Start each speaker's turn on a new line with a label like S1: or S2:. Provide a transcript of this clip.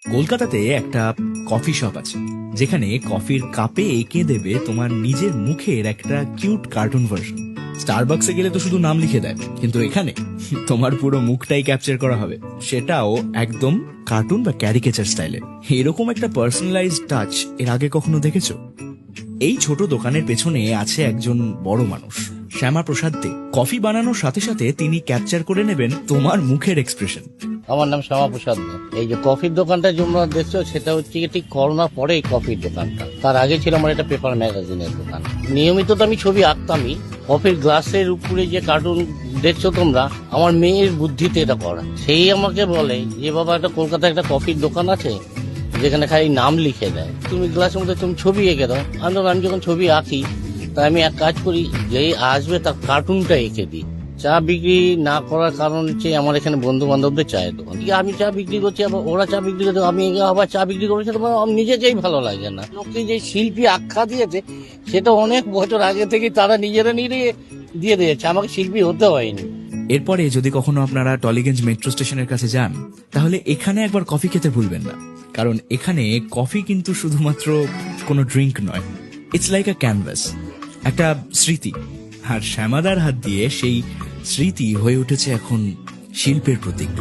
S1: কলকাতাতে একটা coffee shop আছে যেখানে কফির কাপে এঁকে দেবে তোমার নিজের মুখের একটা কিউট কার্টুন ভার্সন। স্টারবাক্সে গেলে তো শুধু নাম লিখে দেয়, কিন্তু এখানে তোমার পুরো মুখটাই ক্যাপচার করা হবে, সেটাও একদম কার্টুন বা ক্যারিকেচার স্টাইলে। এরকম একটা পার্সোনালাইজড টাচ এর আগে কখনো দেখেছো? এই ছোট দোকানের পেছনে আছে একজন বড় মানুষ, শ্যামা প্রসাদ দে। কফি বানানোর সাথে সাথে তিনি ক্যাপচার করে নেবেন তোমার মুখের এক্সপ্রেশন।
S2: আমার নাম শ্যামা প্রসাদ দে। এই যে কফির দোকানটা তোমরা দেখছো, সেটা হচ্ছে ঠিক করোনার পরে এই কফির দোকানটা। তার আগে ছিল আমার একটা পেপার ম্যাগাজিনের দোকান। নিয়মিত তো আমি ছবি আঁকতামই। কফির গ্লাসের উপরে যে কার্টুন দেখছো তোমরা, আমার মেয়ের বুদ্ধিতে এটা করা। সেই আমাকে বলে যে বাবা, একটা কলকাতায় একটা কফির দোকান আছে যেখানে খালি নাম লিখে দেয়, তুমি গ্লাসের মধ্যে তুমি ছবি এঁকে দাও। আমি যখন ছবি আঁকি, তাই আমি এক কাজ করি, যেই আসবে তার কার্টুনটা এঁকে দিই। চা বিক্রি না করার কারণ হচ্ছে আমার এখানে বন্ধু বান্ধবদের চায়ের দোকান। আমি চা বিক্রি করছি, আবার ওরা চা বিক্রি করছে, আমি আবার চা বিক্রি করছি, তো আমার নিজেকেই ভালো লাগে না। লোককে যে শিল্পী আখ্যা দিয়েছে, সেটা অনেক বছর আগে থেকে তারা নিজেরা দিয়ে দিয়েছে, আমাকে শিল্পী হতে হয়নি।
S1: এরপরে যদি কখনো আপনারা টলিগঞ্জ মেট্রো স্টেশনের কাছে যান, তাহলে এখানে একবার কফি খেতে ভুলবেন না, কারণ এখানে কফি কিন্তু শুধুমাত্র কোনো ড্রিঙ্ক নয়, ইটস লাইক আ ক্যানভাস, একটা স্মৃতি। আর শ্যামাদার হাত দিয়ে সেই স্মৃতি হয়ে উঠেছে এখন শিল্পের প্রতীক।